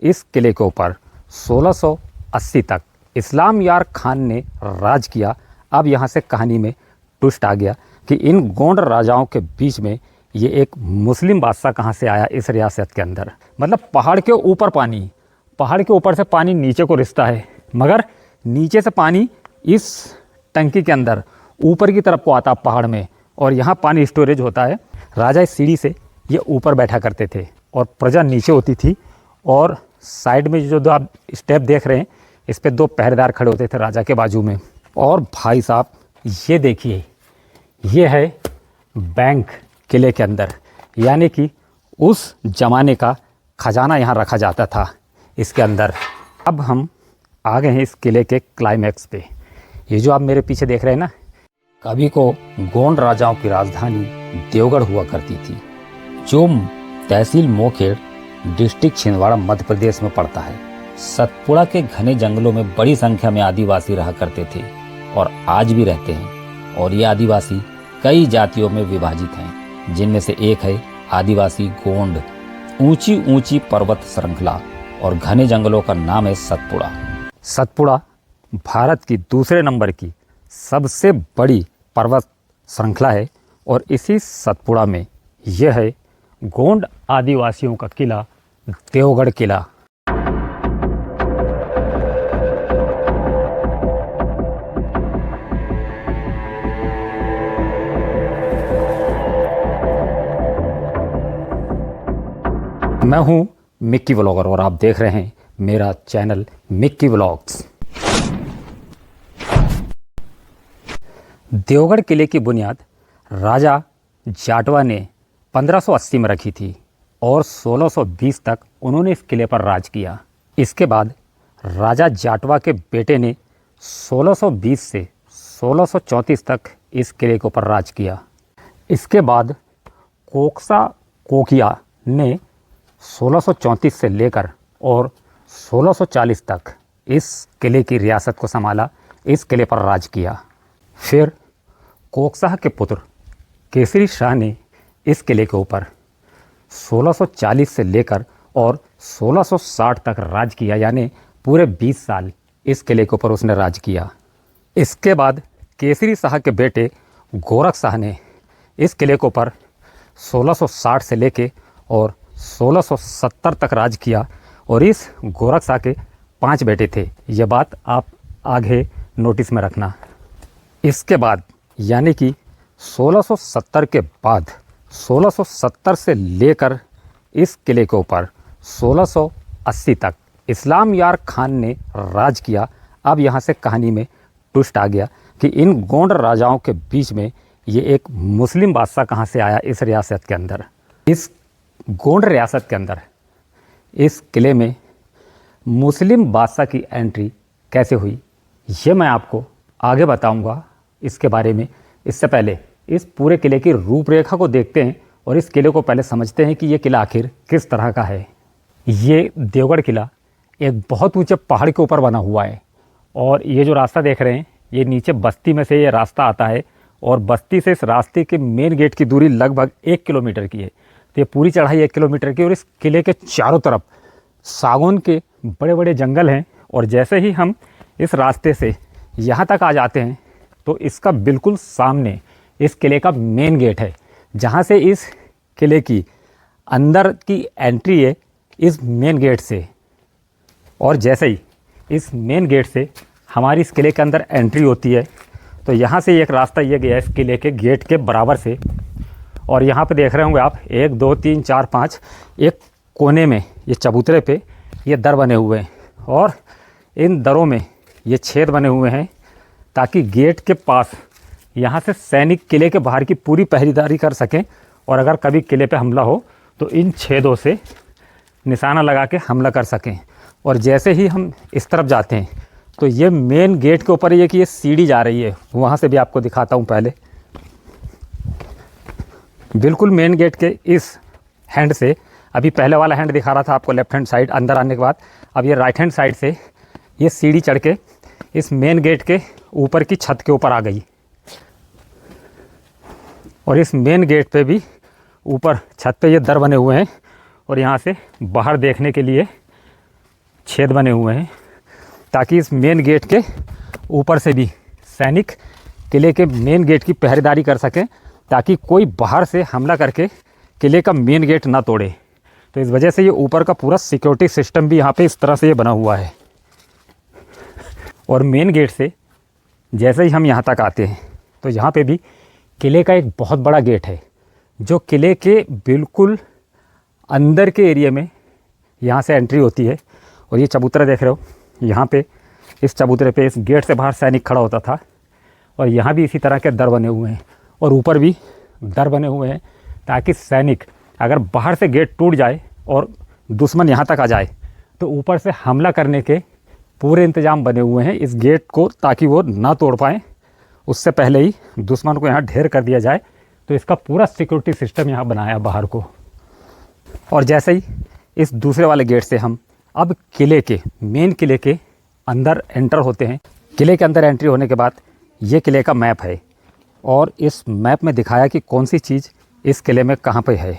इस किले के ऊपर 1680 तक इस्लाम यार खान ने राज किया। अब यहाँ से कहानी में ट्विस्ट आ गया कि इन गोंड राजाओं के बीच में ये एक मुस्लिम बादशाह कहाँ से आया इस रियासत के अंदर। मतलब पहाड़ के ऊपर पानी, पहाड़ के ऊपर से पानी नीचे को रिसता है, मगर नीचे से पानी इस टंकी के अंदर ऊपर की तरफ को आता पहाड़ में, और यहाँ पानी स्टोरेज होता है। राजा इस सीढ़ी से ये ऊपर बैठा करते थे और प्रजा नीचे होती थी, और साइड में जो दो आप स्टेप देख रहे हैं इस पे 2 पहरेदार खड़े होते थे राजा के बाजू में। और भाई साहब ये देखिए, ये है बैंक किले के अंदर, यानी कि उस ज़माने का खजाना यहाँ रखा जाता था इसके अंदर। अब हम आ गए हैं इस किले के क्लाइमैक्स पे। ये जो आप मेरे पीछे देख रहे हैं ना, कभी को गोंड राजाओं की राजधानी देवगढ़ हुआ करती थी, जो तहसील मोखेड़ डिस्ट्रिक्ट छिंदवाड़ा मध्य प्रदेश में पड़ता है। सतपुड़ा के घने जंगलों में बड़ी संख्या में आदिवासी रहा करते थे और आज भी रहते हैं, और ये आदिवासी कई जातियों में विभाजित हैं, जिनमें से एक है आदिवासी गोंड। ऊंची ऊंची पर्वत श्रृंखला और घने जंगलों का नाम है सतपुड़ा। सतपुड़ा भारत की दूसरे नंबर की सबसे बड़ी पर्वत श्रृंखला है, और इसी सतपुड़ा में यह है गोंड आदिवासियों का किला, देवगढ़ किला। मैं हूं मिक्की व्लॉगर और आप देख रहे हैं मेरा चैनल मिक्की व्लॉग्स। देवगढ़ किले की बुनियाद राजा जाटवा ने 1580 में रखी थी और 1620 तक उन्होंने इस किले पर राज किया। इसके बाद राजा जाटवा के बेटे ने 1620 से 1634 तक इस किले के ऊपर राज किया। इसके बाद कोकसा कोकिया ने 1634 से लेकर और 1640 तक इस किले की रियासत को संभाला, इस किले पर राज किया। फिर कोकशाह के पुत्र केसरी शाह ने इस किले के ऊपर 1640 से लेकर और 1660 तक राज किया, यानी पूरे 20 साल इस किले के ऊपर उसने राज किया। इसके बाद केसरी शाह के बेटे गोरख शाह ने इस किले के ऊपर 1660 से लेके और 1670 तक राज किया, और इस गोरख शाह के 5 बेटे थे। ये बात आप आगे नोटिस में रखना। इसके बाद यानी कि 1670 के बाद 1670 से लेकर इस किले के ऊपर 1680 तक इस्लाम यार खान ने राज किया। अब यहाँ से कहानी में ट्विस्ट आ गया कि इन गोंड राजाओं के बीच में ये एक मुस्लिम बादशाह कहाँ से आया इस रियासत के अंदर। इस गोंड रियासत के अंदर इस किले में मुस्लिम बादशाह की एंट्री कैसे हुई, ये मैं आपको आगे बताऊंगा इसके बारे में। इससे पहले इस पूरे किले की रूपरेखा को देखते हैं और इस किले को पहले समझते हैं कि ये किला आखिर किस तरह का है। ये देवगढ़ किला एक बहुत ऊंचे पहाड़ के ऊपर बना हुआ है, और ये जो रास्ता देख रहे हैं ये नीचे बस्ती में से ये रास्ता आता है, और बस्ती से इस रास्ते के मेन गेट की दूरी लगभग 1 किलोमीटर की है। तो ये पूरी चढ़ाई 1 किलोमीटर की, और इस किले के चारों तरफ सागौन के बड़े बड़े जंगल हैं। और जैसे ही हम इस रास्ते से यहाँ तक आ जाते हैं तो इसका बिल्कुल सामने इस किले का मेन गेट है, जहाँ से इस किले की अंदर की एंट्री है इस मेन गेट से। और जैसे ही इस मेन गेट से हमारी इस किले के अंदर एंट्री होती है तो यहाँ से एक रास्ता ये गया इस किले के गेट के बराबर से। और यहाँ पे देख रहे होंगे आप 1 2 3 4 5 एक कोने में ये चबूतरे पे ये दर बने हुए हैं, और इन दरों में ये छेद बने हुए हैं ताकि गेट के पास यहाँ से सैनिक किले के बाहर की पूरी पहरेदारी कर सकें, और अगर कभी किले पे हमला हो तो इन छेदों से निशाना लगा के हमला कर सकें। और जैसे ही हम इस तरफ जाते हैं तो ये मेन गेट के ऊपर ये कि ये सीढ़ी जा रही है, वहाँ से भी आपको दिखाता हूँ। पहले बिल्कुल मेन गेट के इस हैंड से, अभी पहले वाला हैंड दिखा रहा था आपको लेफ्ट हैंड साइड अंदर आने के बाद, अब ये राइट हैंड साइड से ये सीढ़ी चढ़ के इस मेन गेट के ऊपर की छत के ऊपर आ गई। और इस मेन गेट पे भी ऊपर छत पे ये दर बने हुए हैं, और यहाँ से बाहर देखने के लिए छेद बने हुए हैं ताकि इस मेन गेट के ऊपर से भी सैनिक किले के मेन गेट की पहरेदारी कर सकें, ताकि कोई बाहर से हमला करके किले का मेन गेट ना तोड़े। तो इस वजह से ये ऊपर का पूरा सिक्योरिटी सिस्टम भी यहाँ पे इस तरह से ये बना हुआ है। और मेन गेट से जैसे ही हम यहाँ तक आते हैं तो यहाँ पे भी किले का एक बहुत बड़ा गेट है, जो किले के बिल्कुल अंदर के एरिया में यहाँ से एंट्री होती है। और ये चबूतरा देख रहे हो, यहाँ पे इस चबूतरे पे इस गेट से बाहर सैनिक खड़ा होता था। और यहाँ भी इसी तरह के दर बने हुए हैं और ऊपर भी दर बने हुए हैं, ताकि सैनिक अगर बाहर से गेट टूट जाए और दुश्मन यहाँ तक आ जाए तो ऊपर से हमला करने के पूरे इंतज़ाम बने हुए हैं इस गेट को, ताकि वो ना तोड़ पाएँ। उससे पहले ही दुश्मन को यहाँ ढेर कर दिया जाए। तो इसका पूरा सिक्योरिटी सिस्टम यहाँ बनाया बाहर को। और जैसे ही इस दूसरे वाले गेट से हम अब किले के मेन किले के अंदर एंटर होते हैं। किले के अंदर एंट्री होने के बाद ये किले का मैप है और इस मैप में दिखाया कि कौन सी चीज़ इस किले में कहाँ पे है।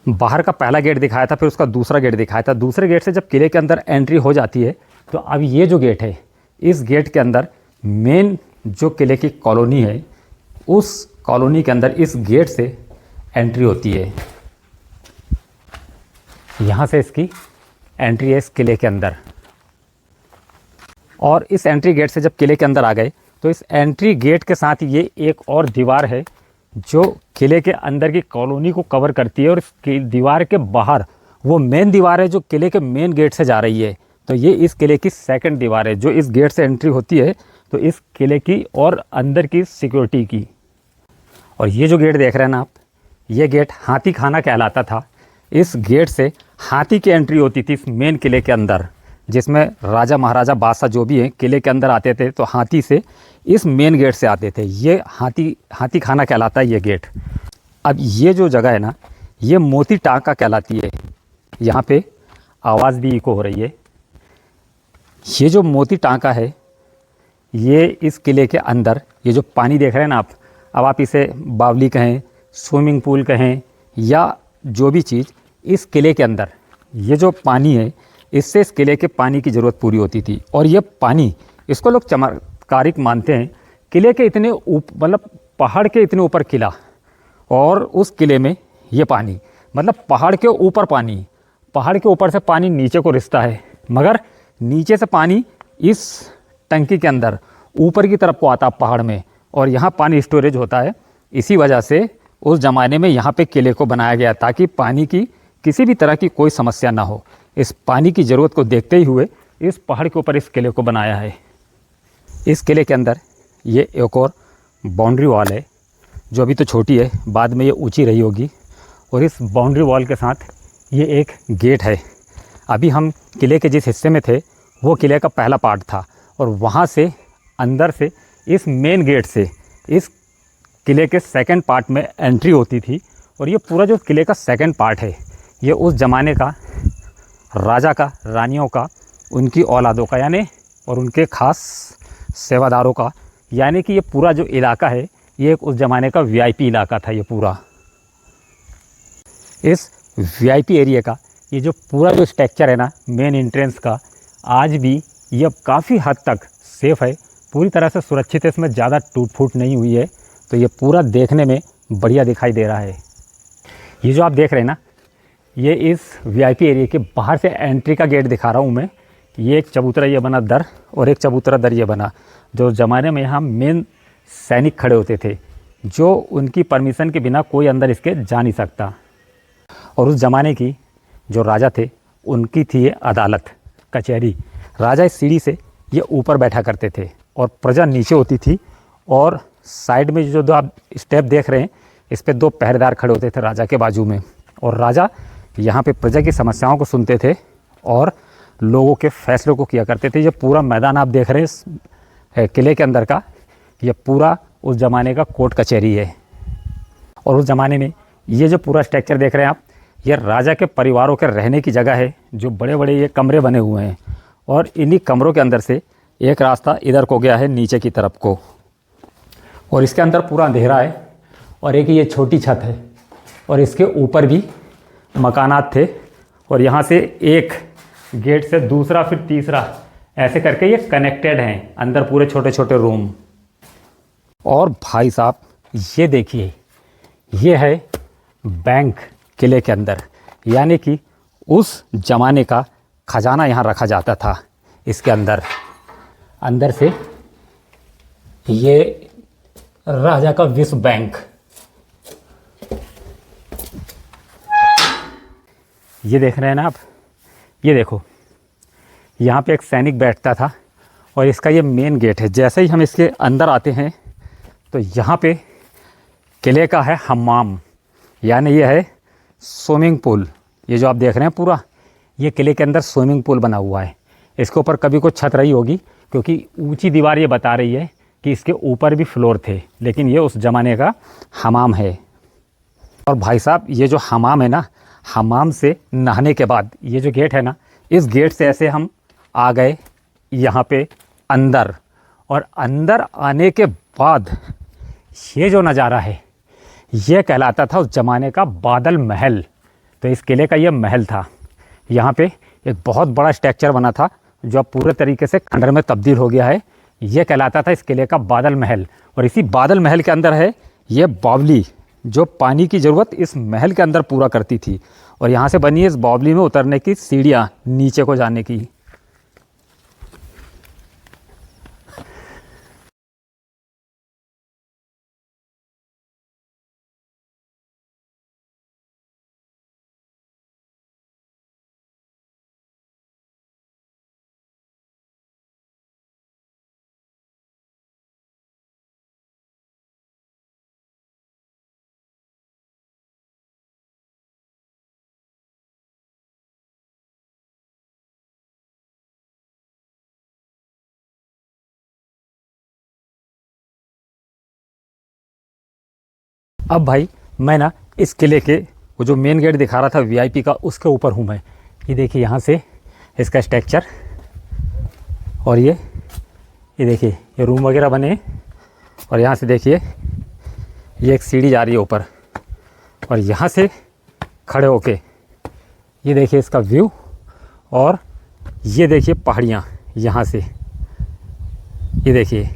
बाहर का पहला गेट दिखाया था, फिर उसका दूसरा गेट दिखाया था। दूसरे गेट से जब किले के अंदर एंट्री हो जाती है तो अब ये जो गेट है, इस गेट के अंदर मेन जो किले की कॉलोनी है, उस कॉलोनी के अंदर इस गेट से एंट्री होती है। यहाँ से इसकी एंट्री है इस किले के अंदर। और इस एंट्री गेट से जब किले के अंदर आ गए तो इस एंट्री गेट के साथ ये एक और दीवार है जो किले के अंदर की कॉलोनी को कवर करती है। और इस दीवार के बाहर वो मेन दीवार है जो किले के मेन गेट से जा रही है। तो ये इस किले की सेकंड दीवार है जो इस गेट से एंट्री होती है, तो इस किले की और अंदर की सिक्योरिटी की। और ये जो गेट देख रहे हैं ना आप, ये गेट हाथी खाना कहलाता था। इस गेट से हाथी की एंट्री होती थी इस मेन किले के अंदर, जिसमें राजा महाराजा बादशाह जो भी हैं किले के अंदर आते थे तो हाथी से इस मेन गेट से आते थे। ये हाथी खाना कहलाता है ये गेट। अब ये जो जगह है ना, ये मोती टांका कहलाती है। यहाँ पे आवाज़ भी इको हो रही है। ये जो मोती टांका है, ये इस किले के अंदर ये जो पानी देख रहे हैं ना आप, अब आप इसे बावली कहें, स्विमिंग पूल कहें या जो भी चीज़, इस किले के अंदर ये जो पानी है, इससे इस किले के पानी की ज़रूरत पूरी होती थी। और ये पानी, इसको लोग चमत्कारिक मानते हैं। किले के इतने मतलब पहाड़ के इतने ऊपर किला और उस किले में ये पानी, मतलब पहाड़ के ऊपर पानी, पहाड़ के ऊपर से पानी नीचे को रिसता है, मगर नीचे से पानी इस टंकी के अंदर ऊपर की तरफ को आता पहाड़ में, और यहाँ पानी स्टोरेज होता है। इसी वजह से उस ज़माने में यहाँ पे किले को बनाया गया ताकि पानी की किसी भी तरह की कोई समस्या ना हो। इस पानी की ज़रूरत को देखते ही हुए इस पहाड़ के ऊपर इस किले को बनाया है। इस किले के अंदर ये एक और बाउंड्री वॉल है जो अभी तो छोटी है, बाद में ये ऊंची रही होगी। और इस बाउंड्री वॉल के साथ ये एक गेट है। अभी हम किले के जिस हिस्से में थे वो किले का पहला पार्ट था, और वहाँ से अंदर से इस मेन गेट से इस किले के सेकंड पार्ट में एंट्री होती थी। और ये पूरा जो किले का सेकंड पार्ट है, ये उस ज़माने का राजा का, रानियों का, उनकी औलादों का यानी, और उनके ख़ास सेवादारों का, यानी कि ये पूरा जो इलाका है ये एक उस ज़माने का वीआईपी इलाका था। ये पूरा इस वीआईपी एरिया का ये जो पूरा जो स्ट्रक्चर है ना मेन एंट्रेंस का, आज भी ये काफ़ी हद तक सेफ़ है, पूरी तरह से सुरक्षित है, इसमें ज़्यादा टूट फूट नहीं हुई है। तो ये पूरा देखने में बढ़िया दिखाई दे रहा है। ये जो आप देख रहे हैं ना, ये इस वीआईपी एरिया के बाहर से एंट्री का गेट दिखा रहा हूँ मैं। ये एक चबूतरा ये बना दर, और एक चबूतरा दर ये बना, जो ज़माने में यहाँ मेन सैनिक खड़े होते थे, जो उनकी परमिशन के बिना कोई अंदर इसके जा नहीं सकता। और उस ज़माने की जो राजा थे उनकी थी ये अदालत, कचहरी। राजा इस सीढ़ी से ये ऊपर बैठा करते थे और प्रजा नीचे होती थी। और साइड में जो दो आप स्टेप देख रहे हैं, इस पे दो पहरेदार खड़े होते थे राजा के बाजू में। और राजा यहाँ पे प्रजा की समस्याओं को सुनते थे और लोगों के फैसलों को किया करते थे। ये पूरा मैदान आप देख रहे हैं इस किले के अंदर का, ये पूरा उस ज़माने का कोर्ट कचहरी है। और उस ज़माने में ये जो पूरा स्ट्रक्चर देख रहे हैं आप, ये राजा के परिवारों के रहने की जगह है। जो बड़े बड़े ये कमरे बने हुए हैं, और इन्हीं कमरों के अंदर से एक रास्ता इधर को गया है नीचे की तरफ को। और इसके अंदर पूरा अंधेरा है, और एक ये छोटी छत है, और इसके ऊपर भी मकानात थे। और यहाँ से एक गेट से दूसरा फिर तीसरा, ऐसे करके ये कनेक्टेड हैं अंदर पूरे छोटे छोटे रूम। और भाई साहब ये देखिए, ये है बैंक किले के अंदर, यानी कि उस ज़माने का खजाना यहाँ रखा जाता था। इसके अंदर अंदर से ये राजा का विश्व बैंक, ये देख रहे हैं ना आप, ये देखो यहाँ पे एक सैनिक बैठता था और इसका ये मेन गेट है। जैसे ही हम इसके अंदर आते हैं तो यहाँ पे किले का है हम्माम, यानी ये है स्विमिंग पूल। ये जो आप देख रहे हैं पूरा, ये किले के अंदर स्विमिंग पूल बना हुआ है। इसके ऊपर कभी कुछ छत रही होगी, क्योंकि ऊंची दीवार ये बता रही है कि इसके ऊपर भी फ्लोर थे, लेकिन ये उस ज़माने का हमाम है। और भाई साहब ये जो हमाम है ना, हमाम से नहाने के बाद ये जो गेट है ना, इस गेट से ऐसे हम आ गए यहाँ पे अंदर। और अंदर आने के बाद ये जो नज़ारा है, ये कहलाता था उस ज़माने का बादल महल। तो इस किले का ये महल था। यहाँ पे एक बहुत बड़ा स्ट्रक्चर बना था जो अब पूरे तरीके से खंडर में तब्दील हो गया है। ये कहलाता था इस किले का बादल महल। और इसी बादल महल के अंदर है ये बावली, जो पानी की ज़रूरत इस महल के अंदर पूरा करती थी। और यहाँ से बनी है इस बावली में उतरने की सीढ़ियाँ नीचे को जाने की। अब भाई मैं ना इस किले के वो जो मेन गेट दिखा रहा था वीआईपी का, उसके ऊपर हूँ मैं। ये देखिए यहाँ से इसका स्ट्रक्चर, और ये देखिए ये रूम वगैरह बने। और यहाँ से देखिए ये एक सीढ़ी जा रही है ऊपर, और यहाँ से खड़े होके ये देखिए इसका व्यू। और ये देखिए पहाड़ियाँ यहाँ से, ये देखिए।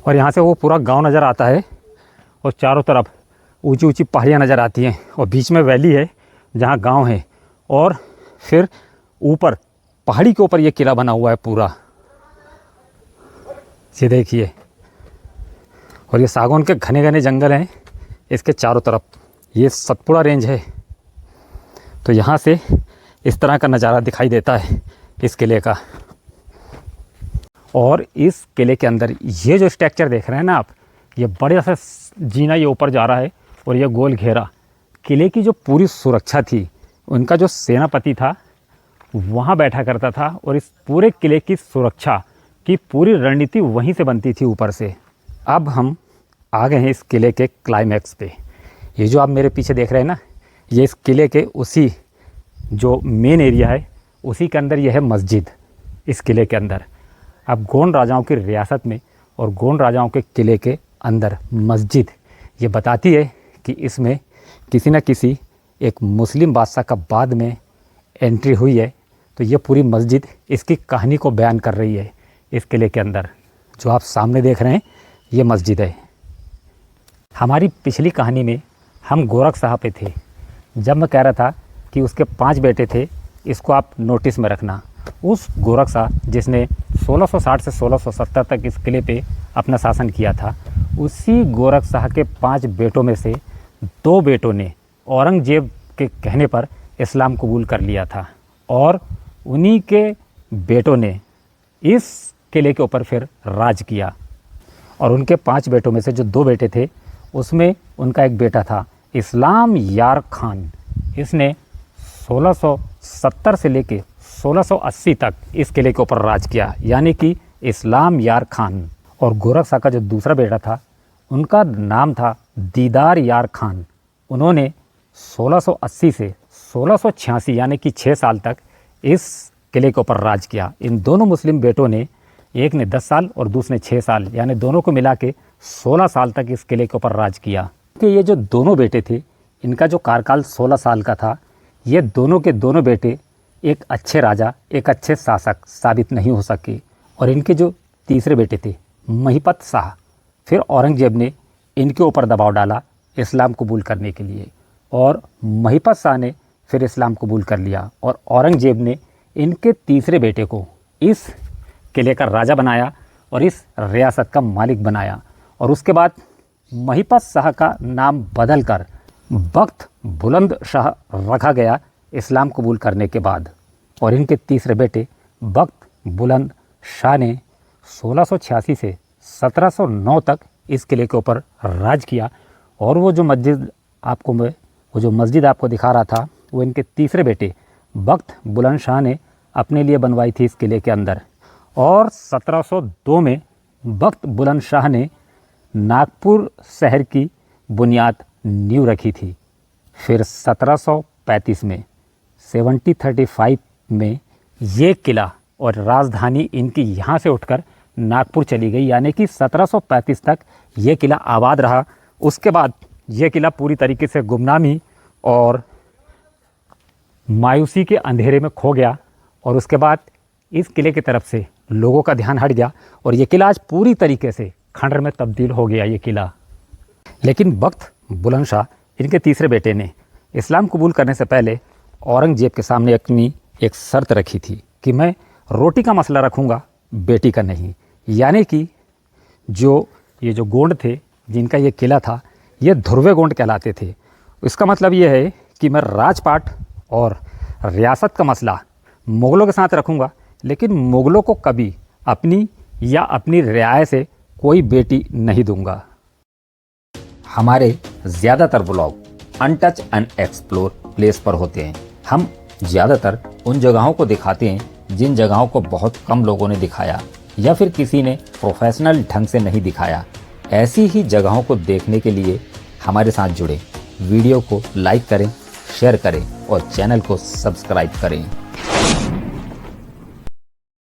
और यहाँ से वो पूरा गांव नज़र आता है, और चारों तरफ ऊंची ऊंची पहाड़ियाँ नज़र आती हैं, और बीच में वैली है जहाँ गांव है। और फिर ऊपर पहाड़ी के ऊपर ये किला बना हुआ है पूरा, ये देखिए। और ये सागौन के घने घने जंगल हैं इसके चारों तरफ। ये सतपुड़ा रेंज है। तो यहाँ से इस तरह का नज़ारा दिखाई देता है इस किले का। और इस किले के अंदर ये जो स्ट्रक्चर देख रहे हैं ना आप, ये बड़े सा जीना ये ऊपर जा रहा है, और ये गोल घेरा। किले की जो पूरी सुरक्षा थी, उनका जो सेनापति था वहाँ बैठा करता था, और इस पूरे किले की सुरक्षा की पूरी रणनीति वहीं से बनती थी ऊपर से। अब हम आ गए हैं इस किले के क्लाइमैक्स पे। ये जो आप मेरे पीछे देख रहे हैं ना, ये इस किले के उसी जो मेन एरिया है उसी के अंदर ये है मस्जिद। इस किले के अंदर अब गोंड राजाओं की रियासत में और गोंड राजाओं के किले के अंदर मस्जिद ये बताती है कि इसमें किसी न किसी एक मुस्लिम बादशाह का बाद में एंट्री हुई है। तो ये पूरी मस्जिद इसकी कहानी को बयान कर रही है। इस किले के अंदर जो आप सामने देख रहे हैं ये मस्जिद है। हमारी पिछली कहानी में हम गोरख साहब पे थे, जब मैं कह रहा था कि उसके 5 बेटे थे, इसको आप नोटिस में रखना। उस गोरख साहब जिसने 1660 से 1670 तक इस किले पे अपना शासन किया था, उसी गोरख साहब के 5 बेटों में से 2 बेटों ने औरंगजेब के कहने पर इस्लाम कबूल कर लिया था, और उन्हीं के बेटों ने इस किले के ऊपर फिर राज किया। और उनके 5 बेटों में से जो 2 बेटे थे, उसमें उनका एक बेटा था इस्लाम यार खान। इसने 1670 से लेके 1680 तक इस किले के ऊपर राज किया, यानी कि इस्लाम यार खान। और गोरख शाह का जो दूसरा बेटा था, उनका नाम था दीदार यार खान। उन्होंने 1680 से 1686 यानी कि 6 साल तक इस किले के ऊपर राज किया। इन दोनों मुस्लिम बेटों ने, एक ने 10 साल और दूसरे ने 6 साल, यानी दोनों को मिला के 16 साल तक इस किले के ऊपर राज किया। कि ये जो दोनों बेटे थे, इनका जो कार्यकाल 16 साल का था, ये दोनों के दोनों बेटे एक अच्छे राजा, एक अच्छे शासक साबित नहीं हो सके। और इनके जो तीसरे बेटे थे महिपत शाह, फिर औरंगजेब ने इनके ऊपर दबाव डाला इस्लाम कबूल करने के लिए, और महिपत शाह ने फिर इस्लाम कबूल कर लिया, और औरंगजेब ने इनके तीसरे बेटे को इस किले का राजा बनाया और इस रियासत का मालिक बनाया। और उसके बाद महिपत शाह का नाम बदलकर बख्त बुलंद शाह रखा गया इस्लाम कबूल करने के बाद। और इनके तीसरे बेटे बख्त बुलंद शाह ने 1686 से 1709 तक इस किले के ऊपर राज किया। और वो जो मस्जिद आपको दिखा रहा था, वो इनके तीसरे बेटे बख्त बुलंद शाह ने अपने लिए बनवाई थी इस किले के अंदर। और 1702 में बख्त बुलंद शाह ने नागपुर शहर की बुनियाद नींव रखी थी। फिर 1735 में 1735 में ये किला और राजधानी इनकी यहाँ से उठकर नागपुर चली गई, यानी कि 1735 तक ये किला आबाद रहा। उसके बाद ये किला पूरी तरीके से गुमनामी और मायूसी के अंधेरे में खो गया। और उसके बाद इस किले की तरफ से लोगों का ध्यान हट गया और ये किला आज पूरी तरीके से खंडर में तब्दील हो गया ये किला। लेकिन बख्त बुलंद शाह, इनके तीसरे बेटे, ने इस्लाम कबूल करने से पहले औरंगजेब के सामने अपनी एक शर्त रखी थी कि मैं रोटी का मसला रखूँगा, बेटी का नहीं। यानी कि ये जो गोंड थे जिनका ये किला था, ये ध्रुवे गोंड कहलाते थे। इसका मतलब ये है कि मैं राजपाट और रियासत का मसला मुग़लों के साथ रखूँगा, लेकिन मुग़लों को कभी अपनी रियाय से कोई बेटी नहीं दूंगा। हमारे ज़्यादातर blog untouched and explore place पर होते हैं। हम ज़्यादातर उन जगहों को दिखाते हैं जिन जगहों को बहुत कम लोगों ने दिखाया या फिर किसी ने प्रोफेशनल ढंग से नहीं दिखाया। ऐसी ही जगहों को देखने के लिए हमारे साथ जुड़े, वीडियो को लाइक करें, शेयर करें और चैनल को सब्सक्राइब करें।